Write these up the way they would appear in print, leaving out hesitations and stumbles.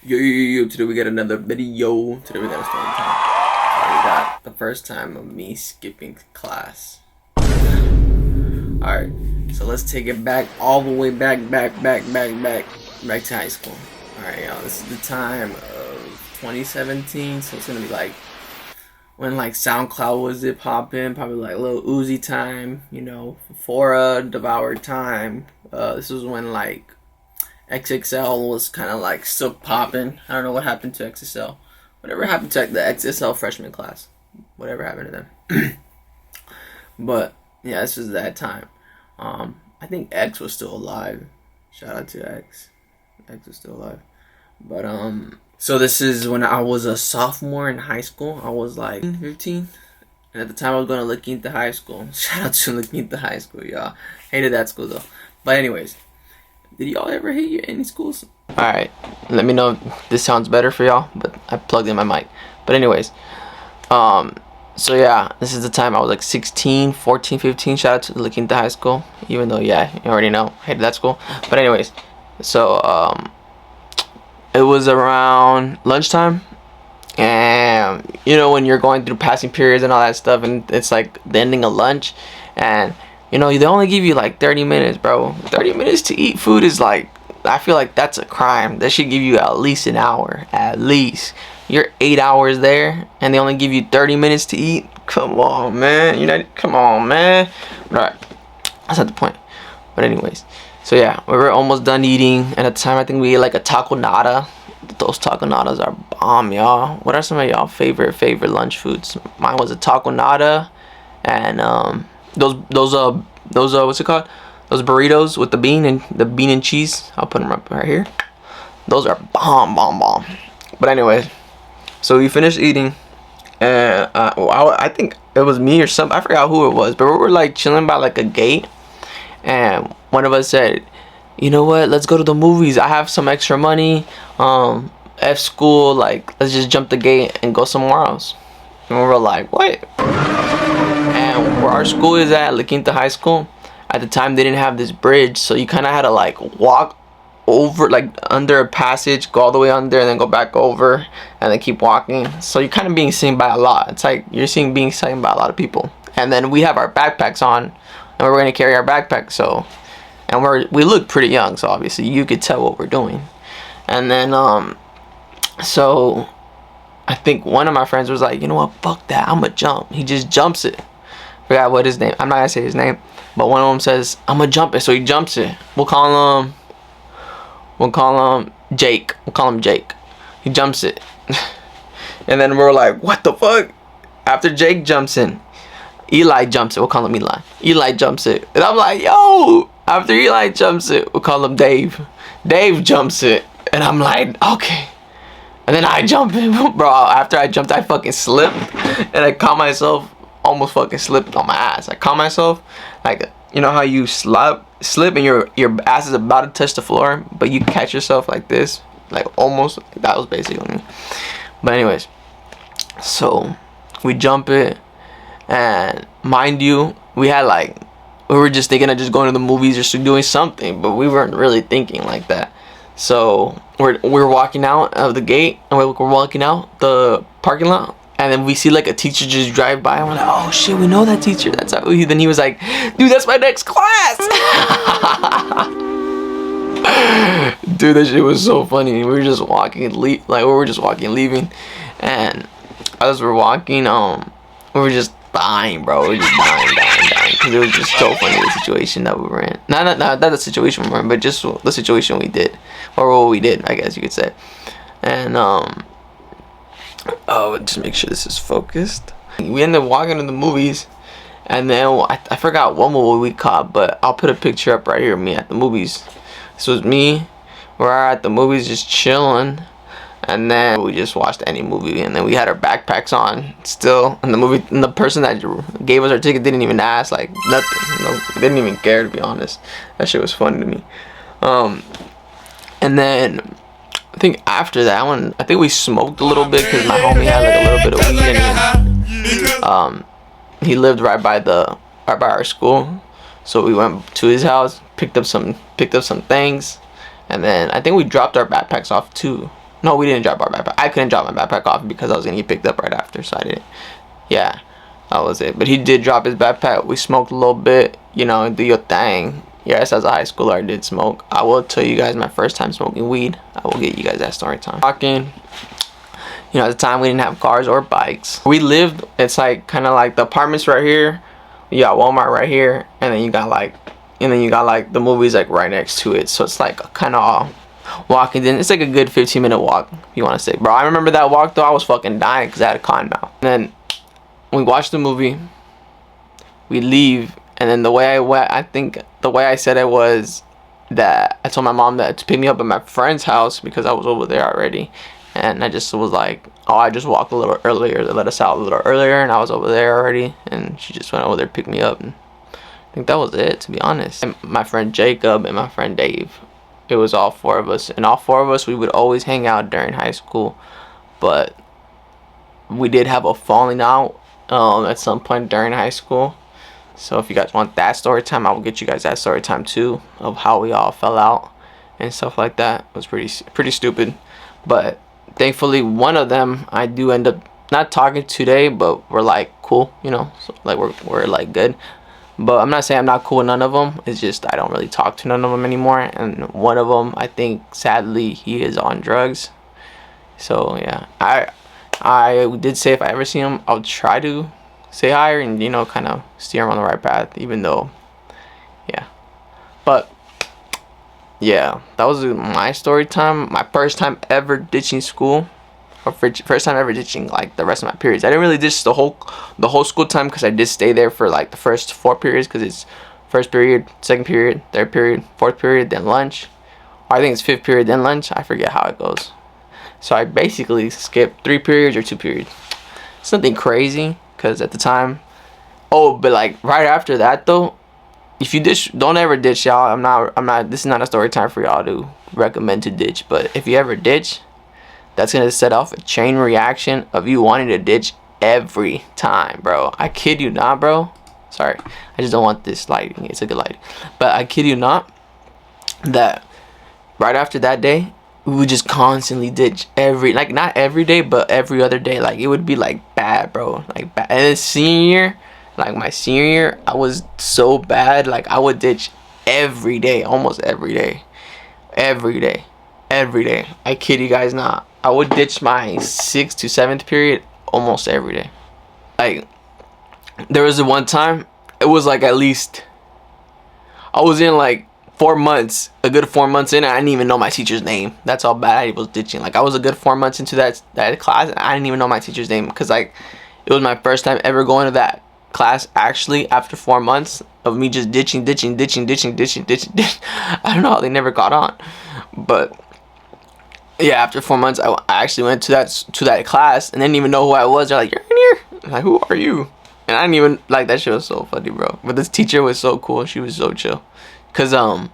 Yo, today we got another video. Today we got a story time. So we got the first time of me skipping class. Alright, so let's take it back all the way back to high school. Alright, y'all, this is the time of 2017, so it's gonna be like when like SoundCloud was popping, probably like Lil Uzi time, you know, Fora, Devour time. This was when like XXL was kind of like still popping. I don't know what happened to XXL. Whatever happened to the XXL freshman class. Whatever happened to them. But yeah, this was that time. I think X was still alive. Shout out to X. X was still alive. But so this is when I was a sophomore in high school. I was like 15. And at the time I was going to La Quinta High School. Shout out to La Quinta High School, y'all. Hated that school though. But anyways, did y'all ever hate any schools? Alright, let me know if this sounds better for y'all, but I plugged in my mic. But anyways, so yeah, this is the time I was like 16, 14, 15. Shout out to La Quinta High School. Even though, yeah, you already know, hated that school. But anyways, so it was around lunchtime. And you know when you're going through passing periods and all that stuff, and it's like the ending of lunch, and you know they only give you like 30 minutes, bro. 30 minutes to eat food is like, I feel like that's a crime. They should give you at least an hour, at least. You're 8 hours there, and they only give you 30 minutes to eat. Come on, man. Come on, man. All right, that's not the point. But anyways, so yeah, we were almost done eating, and at the time I think we ate like a taco nada. Those taco nadas are bomb, y'all. What are some of y'all favorite lunch foods? Mine was a taco nada, and those what's it called? Those burritos with the bean and cheese. I'll put them up right here. Those are bomb. But anyway, so we finished eating, and I think it was me or some, I forgot who it was, but we were like chilling by like a gate, and one of us said, you know what, let's go to the movies. I have some extra money. F school, like let's just jump the gate and go somewhere else. And we were like, what? And where our school is at, La Quinta High School, at the time they didn't have this bridge, so you kind of had to like walk over, like under a passage, go all the way under and then go back over and then keep walking. So you're kind of being seen by a lot. It's like you're being seen by a lot of people. And then we have our backpacks on, and we're going to carry our backpacks, so, and we look pretty young, so obviously you could tell what we're doing. And then so I think one of my friends was like, you know what, fuck that, I'ma jump. He just jumps it. Forgot what his name, I'm not gonna say his name, but one of them says, I'ma jump it, so he jumps it. We'll call him Jake. We'll call him Jake. He jumps it. And then we're like, what the fuck? After Jake jumps in, Eli jumps it. We'll call him Eli. Eli jumps it. And I'm like, yo, after Eli jumps it, we'll call him Dave. Dave jumps it. And I'm like, okay. And then I jump in, bro. After I jumped, I fucking slipped. And I caught myself, almost fucking slipped on my ass. I caught myself, like, you know how you slip and your ass is about to touch the floor, but you catch yourself like this, like almost. That was basically me. But anyways, so we jump it, and mind you, we were just thinking of just going to the movies or just doing something, but we weren't really thinking like that. So we're walking out of the gate, and we're walking out the parking lot, and then we see like a teacher just drive by, and we're like, oh shit, we know that teacher. That's how then he was like, dude, that's my next class. Dude, that shit was so funny. We were just walking, leaving, and as we're walking, we were just dying, bro. We were just dying, because it was just so funny, the situation that we were in. Not the situation we were in, but just the situation we did, or what we did, I guess you could say. And just make sure this is focused. We ended up walking to the movies, and then I forgot what movie we caught, but I'll put a picture up right here of me at the movies. This was me. We're at the movies just chilling, and then we just watched any movie, and then we had our backpacks on still, and the person that gave us our ticket didn't even ask, like nothing. No, they didn't even care, to be honest. That shit was funny to me. And then I think after that one, I think we smoked a little bit, because my homie had like a little bit of weed in him. He lived right by our school, so we went to his house, picked up some things, and then I think we dropped our backpacks off too. No, we didn't drop our backpack. I couldn't drop my backpack off because I was gonna get picked up right after, so I didn't. Yeah, that was it. But he did drop his backpack. We smoked a little bit, you know, do your thing. Yes, as a high schooler, I did smoke. I will tell you guys my first time smoking weed. I will get you guys that story time. Talking, you know, at the time we didn't have cars or bikes. We lived, it's like kind of like the apartments right here. You got Walmart right here, and then you got like the movies like right next to it. So it's like kind of all walking. Then it's like a good 15-minute walk, if you want to say. Bro, I remember that walk though. I was fucking dying because I had a cotton mouth. And then we watched the movie. We leave, and then the way I think the way I said it was that I told my mom that to pick me up at my friend's house because I was over there already. And I just was like, oh, I just walked a little earlier. They let us out a little earlier, and I was over there already. And she just went over there to pick me up. And I think that was it, to be honest. And my friend Jacob and my friend Dave. It was all four of us. And all four of us, we would always hang out during high school. But we did have a falling out at some point during high school. So if you guys want that story time, I will get you guys that story time too, of how we all fell out and stuff like that. It was pretty stupid. But thankfully, one of them I do end up not talking today, but we're like cool, you know, so like we're like good. But I'm not saying I'm not cool with none of them. It's just I don't really talk to none of them anymore. And one of them, I think, sadly, he is on drugs. So yeah, I did say if I ever see him, I'll try to say hi and, you know, kind of steer him on the right path, even though, yeah. But yeah, that was my story time. My first time ever ditching school, or first time ever ditching like the rest of my periods. I didn't really ditch the whole school time because I did stay there for like the first 4 periods, because it's first period, second period, third period, fourth period, then lunch. Or I think it's fifth period, then lunch. I forget how it goes. So I basically skipped 3 periods or 2 periods. It's nothing crazy because at the time. Oh, but like right after that though, if you ditch, don't ever ditch, y'all. I'm not. This is not a story time for y'all to recommend to ditch. But if you ever ditch, that's gonna set off a chain reaction of you wanting to ditch every time, bro. I kid you not, bro. Sorry, I just don't want this lighting. It's a good light, but I kid you not, that right after that day, we would just constantly ditch like not every day, but every other day. Like it would be like bad, bro. Like bad. And then senior year. Like my senior year, I was so bad. Like I would ditch every day, almost every day, every day. I kid you guys not. I would ditch my 6th to 7th period almost every day. Like there was the one time, it was like at least I was in like 4 months, a good 4 months in, and I didn't even know my teacher's name. That's how bad I was ditching. Like I was a good 4 months into that class, and I didn't even know my teacher's name because like it was my first time ever going to that class actually after 4 months of me just ditching. I don't know how they never got on, but yeah, after 4 months I actually went to that class and didn't even know who I was. They're like, you're in here? I'm like, who are you? And I didn't even like that shit. Was so funny, bro. But this teacher was so cool. She was so chill, cause I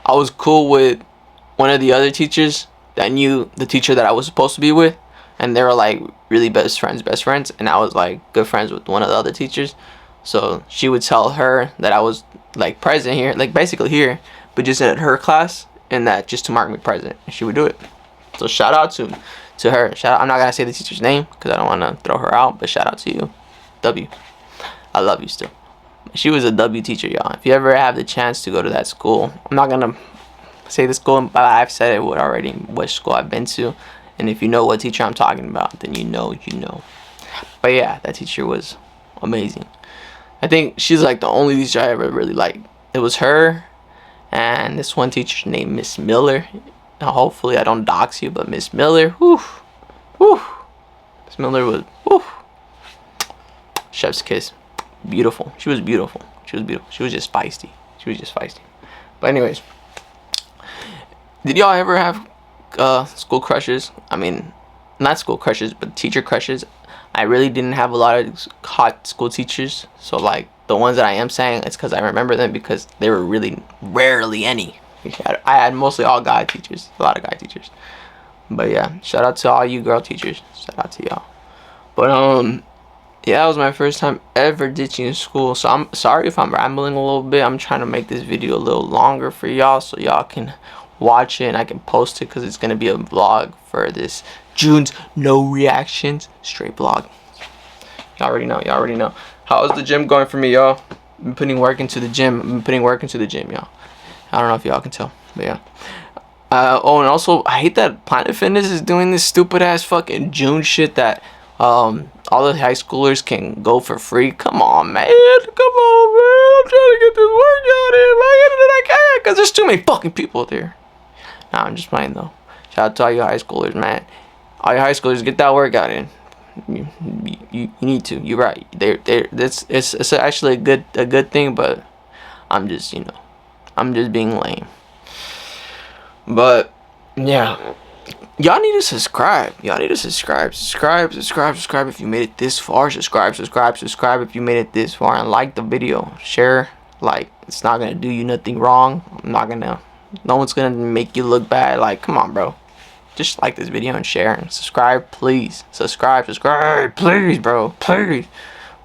was cool with one of the other teachers that knew the teacher that I was supposed to be with. And they were like really best friends, and I was like good friends with one of the other teachers. So she would tell her that I was like present here, like basically here, but just in her class, and that just to mark me present, and she would do it. So shout out to her. Shout out. I'm not gonna say the teacher's name because I don't want to throw her out, but shout out to you, W. I love you still. She was a W teacher, y'all. If you ever have the chance to go to that school, I'm not gonna say the school, but I've said it would already which school I've been to. And if you know what teacher I'm talking about, then you know. But yeah, that teacher was amazing. I think she's like the only teacher I ever really liked. It was her and this one teacher named Miss Miller. Now hopefully I don't dox you, but Miss Miller, whew. Miss Miller was, whew. Chef's kiss. Beautiful. She was beautiful. She was just feisty. But anyways, did y'all ever have school crushes? I mean, not school crushes, but teacher crushes. I really didn't have a lot of hot school teachers, so like the ones that I am saying, it's because I remember them because they were really rarely any. I had mostly all guy teachers, a lot of guy teachers. But yeah, shout out to all you girl teachers. Shout out to y'all. But yeah, that was my first time ever ditching school. So I'm sorry if I'm rambling a little bit. I'm trying to make this video a little longer for y'all so y'all can watch it and I can post it because it's gonna be a vlog for this June's no reactions straight vlog. Y'all already know. Y'all already know. How's the gym going for me, y'all? Been putting work into the gym. Y'all. I don't know if y'all can tell, but yeah. Oh, and also, I hate that Planet Fitness is doing this stupid ass fucking June shit that all the high schoolers can go for free. Come on, man. Come on, man. I'm trying to get this workout in, man. Because there's too many fucking people there. Nah, I'm just playing, though. Shout out to all you high schoolers, man. All you high schoolers, get that workout in. You need to. You're right. It's actually a good thing, but I'm just, I'm just being lame. But yeah, y'all need to subscribe. Subscribe if you made it this far. Subscribe if you made it this far, and like the video. Share. Like, it's not gonna do you nothing wrong. No one's gonna make you look bad. Like, come on, bro. Just like this video and share and subscribe, please. Subscribe, please, bro. Please.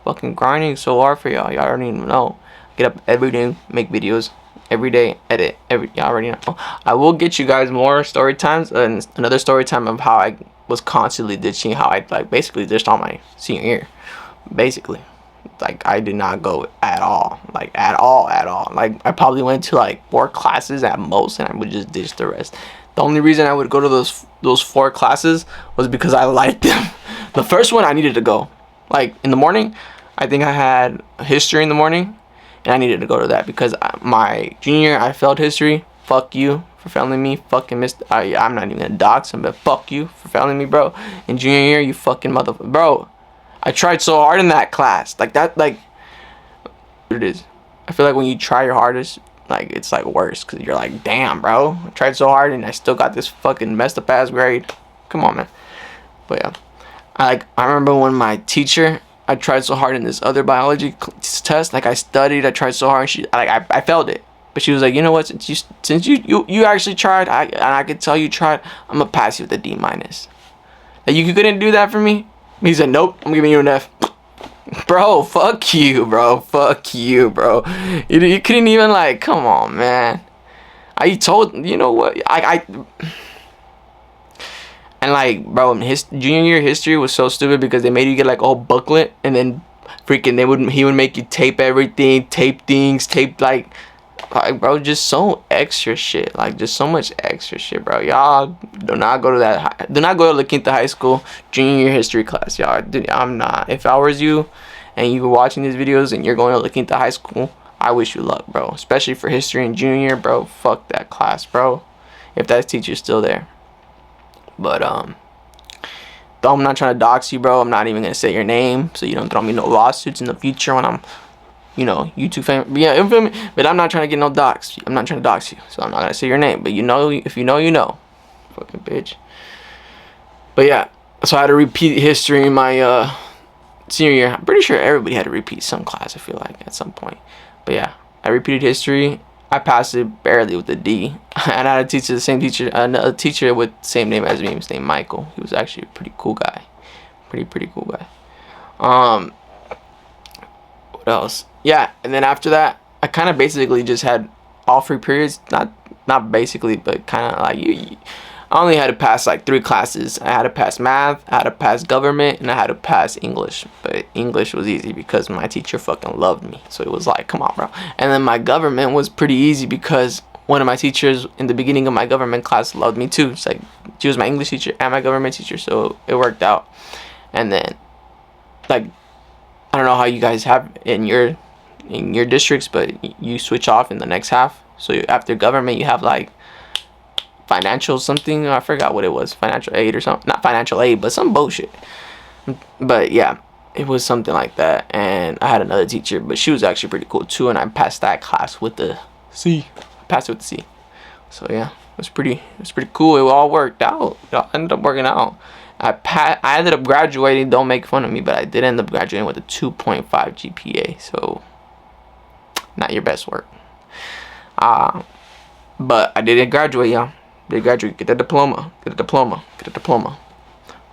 Fucking grinding so hard for y'all. Y'all already know. Get up every day, make videos. Every day, edit. Y'all already know. I will get you guys more story times and another story time of how I was constantly ditching, how I basically ditched all my senior year. Basically. I did not go at all. At all. I probably went to 4 classes at most, and I would just ditch the rest. The only reason I would go to those 4 classes was because I liked them. The first one I needed to go. In the morning, I think I had history in the morning, and I needed to go to that because my junior year I failed history. Fuck you for failing me. Fucking missed. I'm not even gonna dox him, but fuck you for failing me, bro. In junior year, you fucking motherfucker, bro. I tried so hard in that class. What it is. I feel like when you try your hardest, it's worse because you're like, damn, bro, I tried so hard and I still got this fucking messed up ass grade. Come on, man. But yeah, I remember when my teacher, I tried so hard in this other biology test. I studied, I tried so hard, and she, I failed it. But she was like, you know what? Since you actually tried, and I could tell you tried, I'm gonna pass you with a D-. You couldn't do that for me. He said, nope, I'm giving you an F. Bro, fuck you, bro. You couldn't even, come on, man. I told, you know what? And bro, his junior year history was so stupid because they made you get a whole booklet, and then freaking he would make you tape everything, tape things, bro, just so extra shit. Just so much extra shit, bro. Y'all do not go to La Quinta High School junior year history class, y'all. I'm not. If I was you and you were watching these videos and you're going to La Quinta High School, I wish you luck, bro. Especially for history and junior year, bro. Fuck that class, bro. If that teacher's still there. But though I'm not trying to dox you, bro. I'm not even gonna say your name so you don't throw me no lawsuits in the future when I'm, YouTube famous. Yeah, you feel me? But I'm not trying to get no dox. I'm not trying to dox you, so I'm not gonna say your name. But if you know, you know. Fucking bitch. But yeah, so I had to repeat history in my senior year. I'm pretty sure everybody had to repeat some class, I feel like, at some point. But yeah, I repeated history. I passed it barely with a D. And I had another teacher with the same name as me. He was named Michael. He was actually a pretty cool guy. Pretty cool guy. What else? Yeah, and then after that, I kind of basically just had all 3 periods. Not basically, but kind of I only had to pass 3 classes. I had to pass math, I had to pass government, and I had to pass English. But English was easy because my teacher fucking loved me. So it was come on, bro. And then my government was pretty easy because one of my teachers in the beginning of my government class loved me too. It's she was my English teacher and my government teacher, so it worked out. And then I don't know how you guys have in your districts, but you switch off in the next half. So after government, you have financial something. I forgot what it was. Financial aid or something. Not financial aid, but some bullshit. But yeah, it was something like that. And I had another teacher, but she was actually pretty cool too. And I passed that class with the C. So yeah, it was pretty cool. It all worked out. It all ended up working out. I ended up graduating. Don't make fun of me, but I did end up graduating with a 2.5 GPA. So not your best work. But I didn't graduate, y'all. Did graduate. Get a diploma.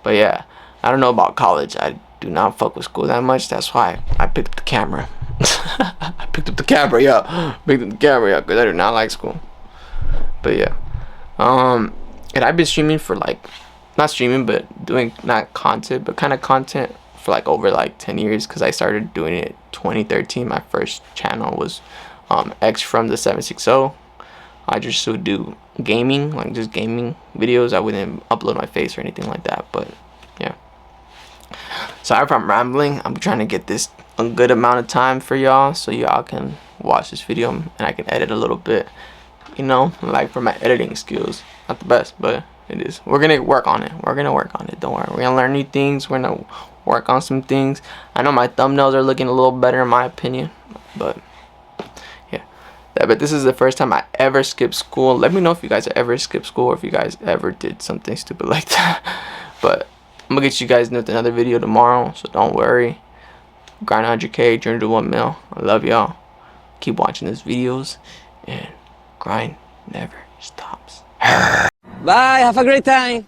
But yeah, I don't know about college. I do not fuck with school that much. That's why I picked up the camera. I picked up the camera, y'all. Because I do not like school. But yeah. And I've been streaming for like, not streaming, but doing not content, but kind of content for like over like 10 years, because I started doing it 2013. My first channel was X from the 760. I just would do gaming, like just gaming videos. I wouldn't upload my face or anything like that, but yeah. Sorry if I'm rambling. I'm trying to get this a good amount of time for y'all, so y'all can watch this video and I can edit a little bit, you know, like for my editing skills. Not the best, but it is. We're gonna work on it. We're gonna work on it. Don't worry. We're gonna learn new things. We're gonna work on some things. I know my thumbnails are looking a little better in my opinion, but yeah. But this is the first time I ever skipped school. Let me know if you guys ever skipped school or if you guys ever did something stupid like that. But I'm gonna get you guys with another video tomorrow, so don't worry. Grind 100K, journey to 1 mil. I love y'all. Keep watching these videos, and grind never stops. Bye, have a great time.